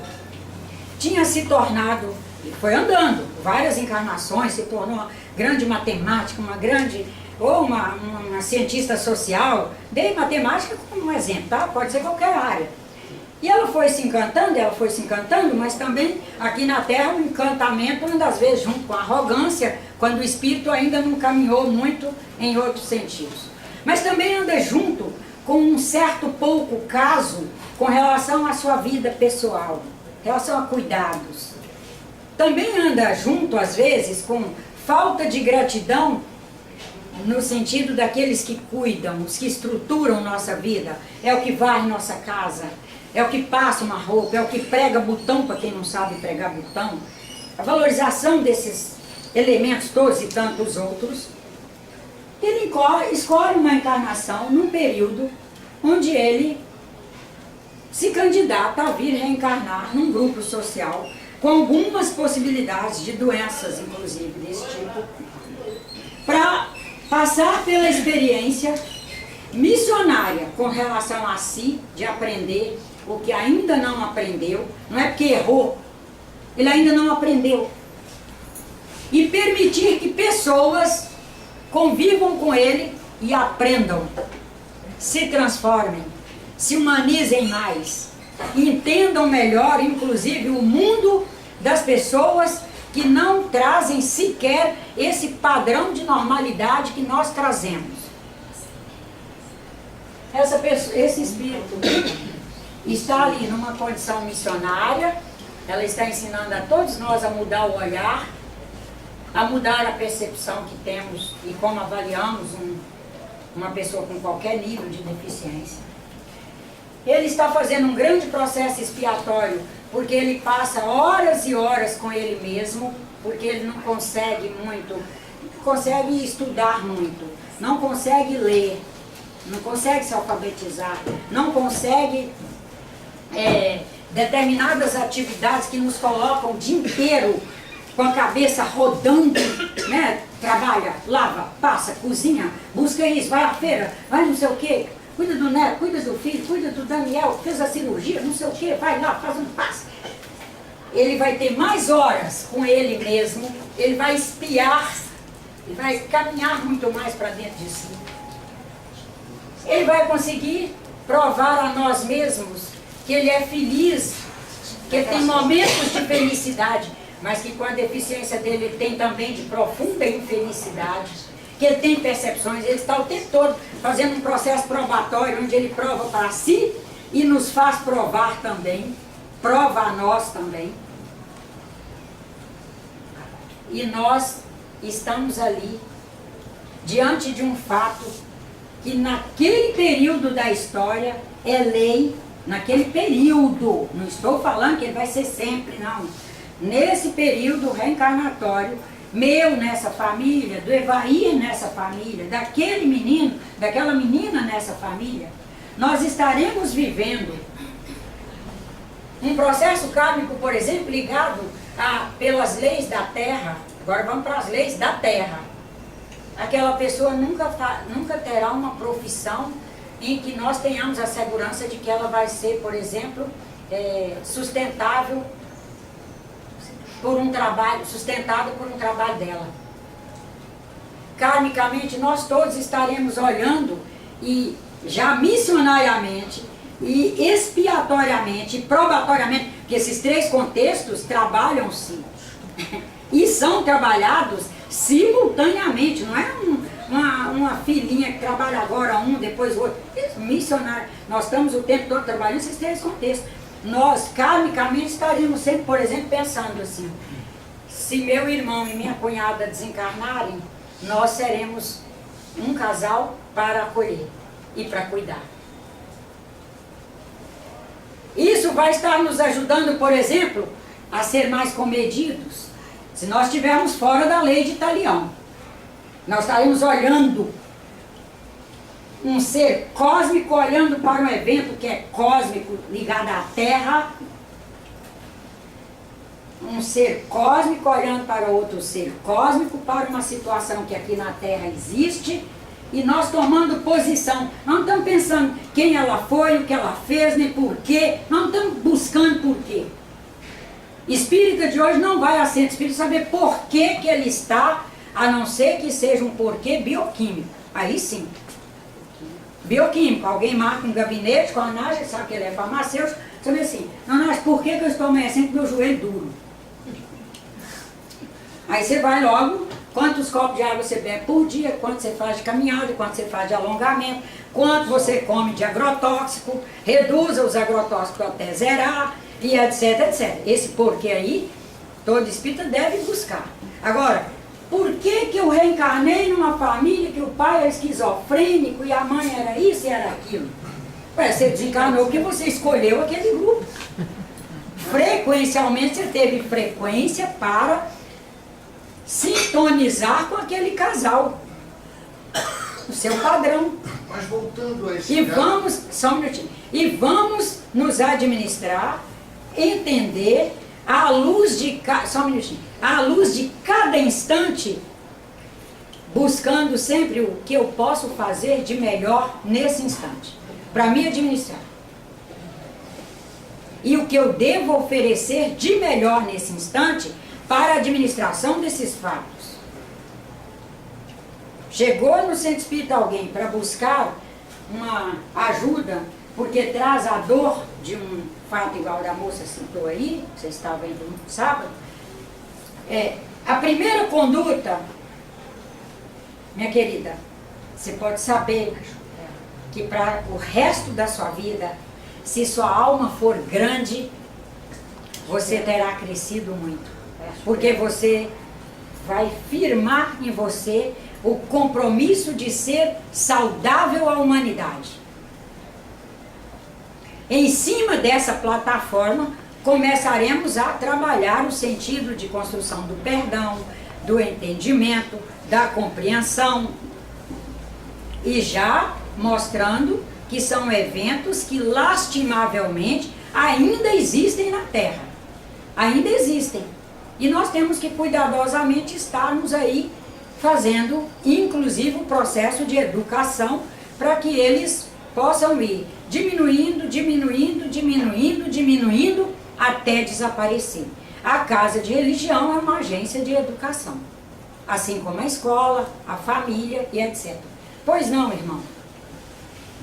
tinha se tornado, foi andando, várias encarnações, se tornou uma grande matemática, uma grande, ou uma cientista social. Dei matemática como um exemplo, tá? Pode ser qualquer área. E ela foi se encantando, mas também aqui na Terra o encantamento anda às vezes junto com a arrogância, quando o espírito ainda não caminhou muito em outros sentidos. Mas também anda junto com um certo pouco caso com relação à sua vida pessoal, em relação a cuidados. Também anda junto, às vezes, com falta de gratidão, no sentido daqueles que cuidam, os que estruturam nossa vida, é o que varre nossa casa, é o que passa uma roupa, é o que prega botão para quem não sabe pregar botão. A valorização desses elementos todos e tantos outros, ele escolhe uma encarnação num período onde ele se candidata a vir reencarnar num grupo social com algumas possibilidades de doenças, inclusive, desse tipo, para passar pela experiência missionária com relação a si, de aprender o que ainda não aprendeu, não é porque errou, ele ainda não aprendeu. E permitir que pessoas convivam com ele e aprendam, se transformem, se humanizem mais, entendam melhor, inclusive, o mundo das pessoas que não trazem sequer esse padrão de normalidade que nós trazemos. Esse espírito está ali numa condição missionária, ela está ensinando a todos nós a mudar o olhar, a mudar a percepção que temos e como avaliamos uma pessoa com qualquer nível de deficiência. Ele está fazendo um grande processo expiatório, porque ele passa horas e horas com ele mesmo, porque ele não consegue muito, não consegue estudar muito, não consegue ler, não consegue se alfabetizar, não consegue determinadas atividades que nos colocam o dia inteiro com a cabeça rodando, né? Trabalha, lava, passa, cozinha, busca isso, vai à feira, vai não sei o quê, cuida do neto, cuida do filho, cuida do Daniel, fez a cirurgia, não sei o quê, vai lá, faz um passe. Ele vai ter mais horas com ele mesmo, ele vai espiar, ele vai caminhar muito mais para dentro de si. Ele vai conseguir provar a nós mesmos que ele é feliz, que ele tem momentos de felicidade, mas que com a deficiência dele ele tem também de profunda infelicidade, que ele tem percepções, ele está o tempo todo fazendo um processo probatório, onde ele prova para si e nos faz provar também, prova a nós também. E nós estamos ali, diante de um fato que naquele período da história é lei, naquele período, não estou falando que ele vai ser sempre, não. Nesse período reencarnatório, meu nessa família, do Evair nessa família, daquele menino, daquela menina nessa família, nós estaremos vivendo um processo kármico, por exemplo, ligado pelas leis da Terra. Agora vamos para as leis da Terra. Aquela pessoa nunca terá uma profissão em que nós tenhamos a segurança de que ela vai ser, por exemplo, sustentável por um trabalho, sustentada por um trabalho dela. karmicamente, nós todos estaremos olhando e já missionariamente e expiatoriamente, e probatoriamente, porque esses três contextos trabalham-se e são trabalhados simultaneamente, não é uma filhinha que trabalha agora um, depois o outro. Missionário, nós estamos o tempo todo trabalhando esses três contextos. Nós, karmicamente, estaríamos sempre, por exemplo, pensando assim, se meu irmão e minha cunhada desencarnarem, nós seremos um casal para acolher e para cuidar. Isso vai estar nos ajudando, por exemplo, a ser mais comedidos. Se nós estivermos fora da lei de Talião, nós estaremos olhando um ser cósmico, olhando para um evento que é cósmico, ligado à Terra. Um ser cósmico olhando para outro ser cósmico, para uma situação que aqui na Terra existe, e nós tomando posição. Não estamos pensando quem ela foi, o que ela fez, nem por quê. Não estamos buscando por quê. Espírita de hoje não vai a centro espírita saber por que ele está, a não ser que seja um porquê bioquímico. Aí sim. Bioquímico. Alguém marca um gabinete com a Nádia, sabe que ele é farmacêutico, você vê assim, Nádia, por que eu estou amanhecendo com meu joelho duro? Aí você vai logo, quantos copos de água você bebe por dia, quanto você faz de caminhada, quanto você faz de alongamento, quanto você come de agrotóxico, reduza os agrotóxicos até zerar, e etc, etc. Esse porquê aí, todo espírita deve buscar. Agora, por que eu reencarnei numa família que o pai era esquizofrênico e a mãe era isso e era aquilo? Ué, você desencarnou porque você escolheu aquele grupo. Frequencialmente você teve frequência para sintonizar com aquele casal. O seu padrão. Mas voltando a esse E vamos, só um minutinho, e vamos nos administrar, entender, à luz de só um minutinho, à luz de cada instante, buscando sempre o que eu posso fazer de melhor nesse instante, para me administrar. E o que eu devo oferecer de melhor nesse instante para a administração desses fatos. Chegou no centro espírita alguém para buscar uma ajuda, porque traz a dor de um fato igual da moça citou aí, você estava indo no sábado. A primeira conduta, minha querida, você pode saber que para o resto da sua vida, se sua alma for grande, você terá crescido muito. Porque você vai firmar em você o compromisso de ser saudável à humanidade. Em cima dessa plataforma, começaremos a trabalhar o sentido de construção do perdão, do entendimento, da compreensão, e já mostrando que são eventos que lastimavelmente ainda existem na Terra. Ainda existem. E nós temos que cuidadosamente estarmos aí fazendo, inclusive, o processo de educação para que eles possam ir diminuindo, diminuindo, diminuindo, diminuindo, até desaparecer. A casa de religião é uma agência de educação, assim como a escola, a família e etc. Pois não, irmão?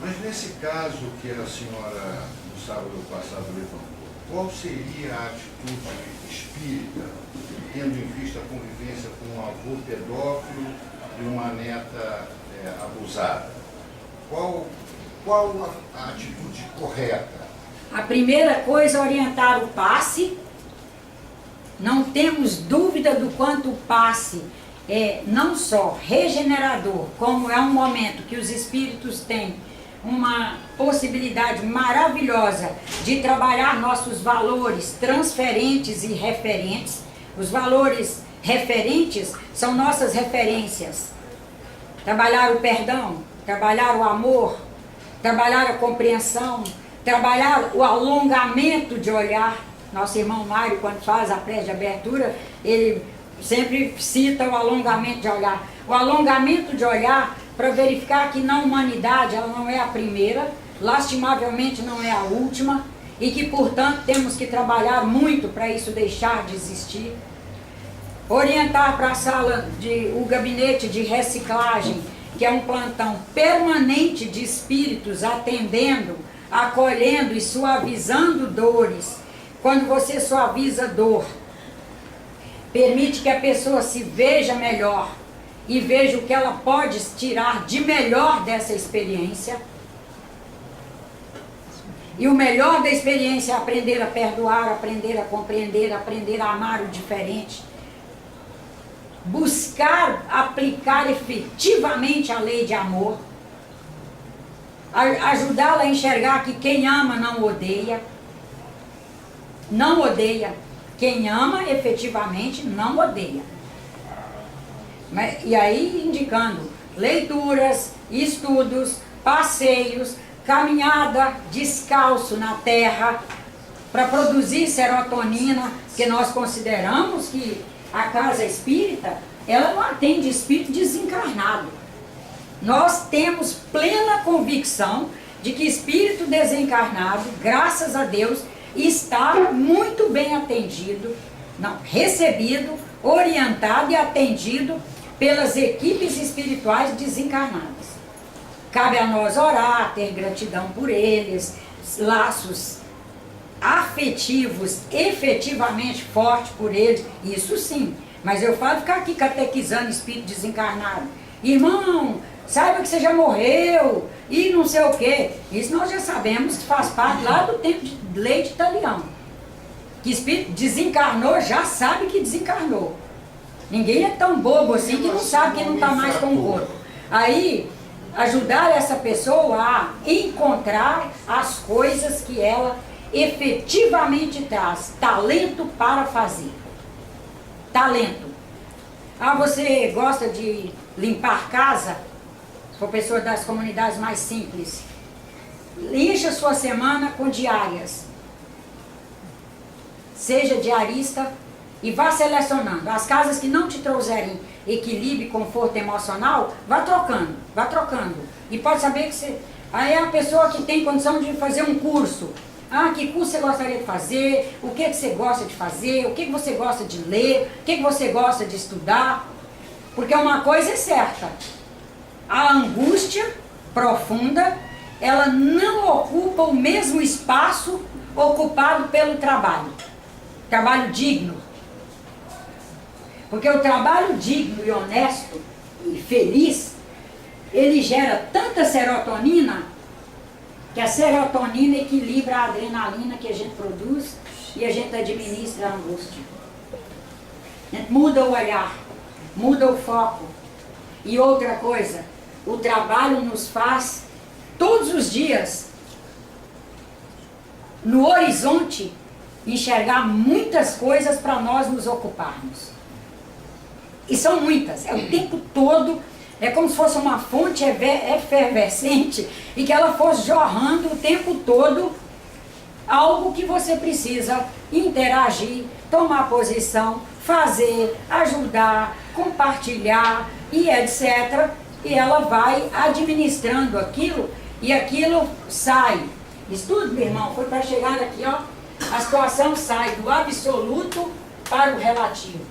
Mas nesse caso que a senhora, no sábado passado, levantou, qual seria a atitude espírita, tendo em vista a convivência com um avô pedófilo e uma neta abusada? Qual a atitude correta? A primeira coisa é orientar o passe. Não temos dúvida do quanto o passe é não só regenerador, como é um momento que os espíritos têm uma possibilidade maravilhosa de trabalhar nossos valores transferentes e referentes. Os valores referentes são nossas referências. Trabalhar o perdão, trabalhar o amor, trabalhar a compreensão, trabalhar o alongamento de olhar. Nosso irmão Mário, quando faz a prece de abertura, ele sempre cita o alongamento de olhar. O alongamento de olhar para verificar que na humanidade ela não é a primeira, lastimavelmente não é a última, e que, portanto, temos que trabalhar muito para isso deixar de existir. orientar para a sala, o gabinete de reciclagem, que é um plantão permanente de espíritos atendendo, acolhendo e suavizando dores. Quando você suaviza dor, permite que a pessoa se veja melhor e veja o que ela pode tirar de melhor dessa experiência. E o melhor da experiência é aprender a perdoar, aprender a compreender, aprender a amar o diferente. Buscar aplicar efetivamente a lei de amor. Ajudá-la a enxergar que quem ama não odeia. Não odeia. Quem ama efetivamente não odeia. E aí indicando leituras, estudos, passeios, caminhada descalço na terra para produzir serotonina, que nós consideramos que a casa espírita, ela não atende espírito desencarnado. Nós temos plena convicção de que espírito desencarnado, graças a Deus, está muito bem atendido, não, recebido, orientado e atendido pelas equipes espirituais desencarnadas. Cabe a nós orar, ter gratidão por eles, laços afetivos, efetivamente fortes por eles, isso sim. Mas eu falo ficar aqui catequizando espírito desencarnado. Irmão, saiba que você já morreu, e não sei o quê. Isso nós já sabemos que faz parte lá do tempo de Leite Italiano. Que espírito desencarnou, já sabe que desencarnou. Ninguém é tão bobo assim que não sabe que não está mais com o corpo. Aí, ajudar essa pessoa a encontrar as coisas que ela efetivamente traz. Talento para fazer. Talento. Ah, você gosta de limpar casa? Se for pessoa das comunidades mais simples. Encha sua semana com diárias. Seja diarista e vá selecionando. As casas que não te trouxerem equilíbrio e conforto emocional, vá trocando, vá trocando. E pode saber que você... Aí é a pessoa que tem condição de fazer um curso. Ah, que curso você gostaria de fazer? O que você gosta de fazer? O que você gosta de ler? O que você gosta de estudar? Porque uma coisa é certa. A angústia profunda, ela não ocupa o mesmo espaço ocupado pelo trabalho. Trabalho digno. Porque o trabalho digno e honesto e feliz, ele gera tanta serotonina, que a serotonina equilibra a adrenalina que a gente produz e a gente administra a angústia. A gente muda o olhar, muda o foco. E outra coisa, o trabalho nos faz, todos os dias, no horizonte, enxergar muitas coisas para nós nos ocuparmos. E são muitas, é o tempo todo, é como se fosse uma fonte efervescente e que ela fosse jorrando o tempo todo algo que você precisa interagir, tomar posição, fazer, ajudar, compartilhar e etc. E ela vai administrando aquilo e aquilo sai. Isso tudo, meu irmão, foi para chegar aqui, ó. A situação sai do absoluto para o relativo.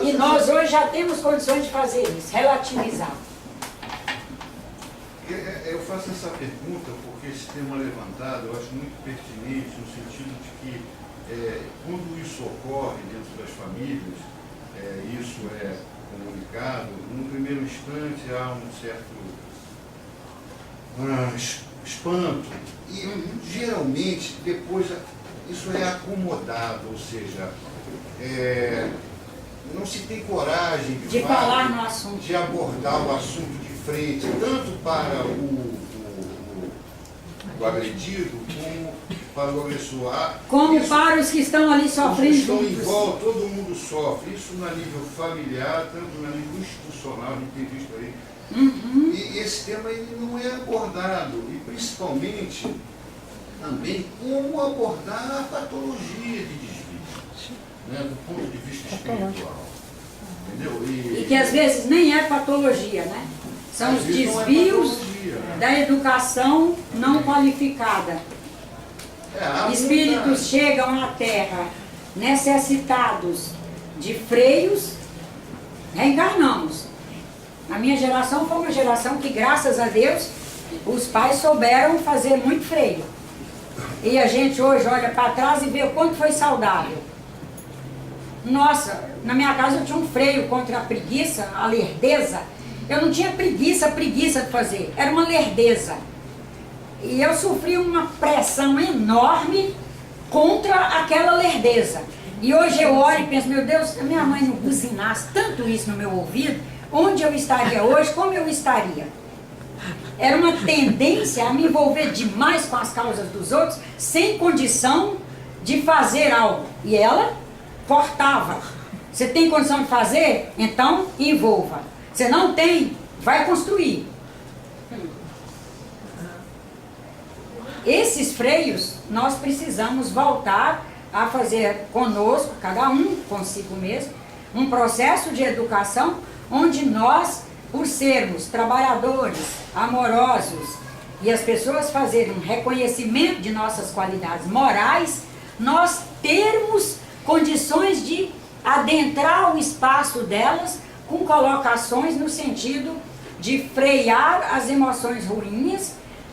E nós hoje já temos condições de fazer isso, relativizar. Eu faço essa pergunta porque esse tema levantado eu acho muito pertinente no sentido de que quando isso ocorre dentro das famílias, isso é comunicado, num primeiro instante há um certo espanto e geralmente depois isso é acomodado, ou seja, não se tem coragem de falar no assunto, de abordar o assunto de frente, tanto para o agredido como para o agressor. Como isso, para os que estão ali sofrendo. Estão em volta, todo mundo sofre. Isso no nível familiar, tanto no nível institucional, a gente tem visto aí. E esse tema ele não é abordado, e principalmente também como abordar a patologia de desvio, né, do ponto de vista espiritual. Entendeu? E que às vezes nem é patologia, né? São os desvios da educação não qualificada. Espíritos chegam à Terra necessitados de freios, reencarnamos. A minha geração foi uma geração que, graças a Deus, os pais souberam fazer muito freio. E a gente hoje olha para trás e vê o quanto foi saudável. Nossa, na minha casa eu tinha um freio contra a preguiça, a lerdeza. Eu não tinha preguiça de fazer, era uma lerdeza. E eu sofri uma pressão enorme contra aquela lerdeza. E hoje eu olho e penso, meu Deus, se a minha mãe não buzinasse tanto isso no meu ouvido, onde eu estaria hoje, como eu estaria? Era uma tendência a me envolver demais com as causas dos outros, sem condição de fazer algo. E ela cortava. Você tem condição de fazer? Então envolva. Você não tem? Vai construir. Esses freios nós precisamos voltar a fazer conosco, cada um consigo mesmo, um processo de educação onde nós, por sermos trabalhadores, amorosos e as pessoas fazerem um reconhecimento de nossas qualidades morais, nós termos condições de adentrar o espaço delas com colocações no sentido de frear as emoções ruins,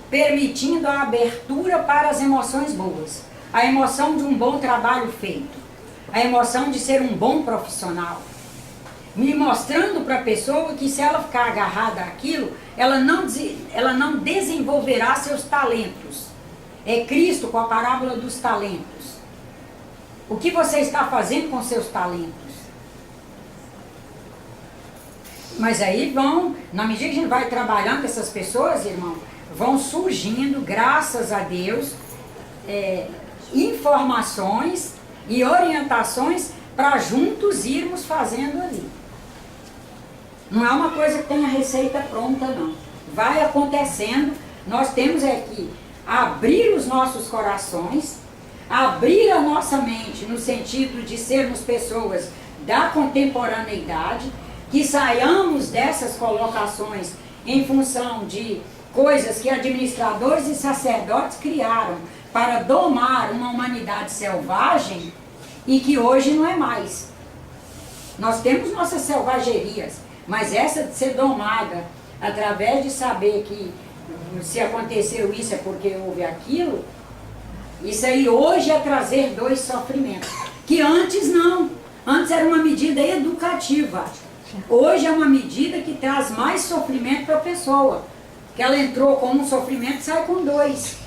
permitindo a abertura para as emoções boas. A emoção de um bom trabalho feito, a emoção de ser um bom profissional, me mostrando para a pessoa que se ela ficar agarrada àquilo, ela não desenvolverá seus talentos. É Cristo com a parábola dos talentos. O que você está fazendo com seus talentos? Mas aí vão, na medida que a gente vai trabalhando essas pessoas, irmão, vão surgindo, graças a Deus, informações e orientações para juntos irmos fazendo ali. Não é uma coisa que tem a receita pronta, não. Vai acontecendo, nós temos que abrir os nossos corações, abrir a nossa mente no sentido de sermos pessoas da contemporaneidade, que saiamos dessas colocações em função de coisas que administradores e sacerdotes criaram para domar uma humanidade selvagem e que hoje não é mais. Nós temos nossas selvagerias, mas essa de ser domada através de saber que se aconteceu isso é porque houve aquilo, isso aí hoje é trazer dois sofrimentos, que antes não, antes era uma medida educativa, hoje é uma medida que traz mais sofrimento para a pessoa, que ela entrou com um sofrimento e sai com dois.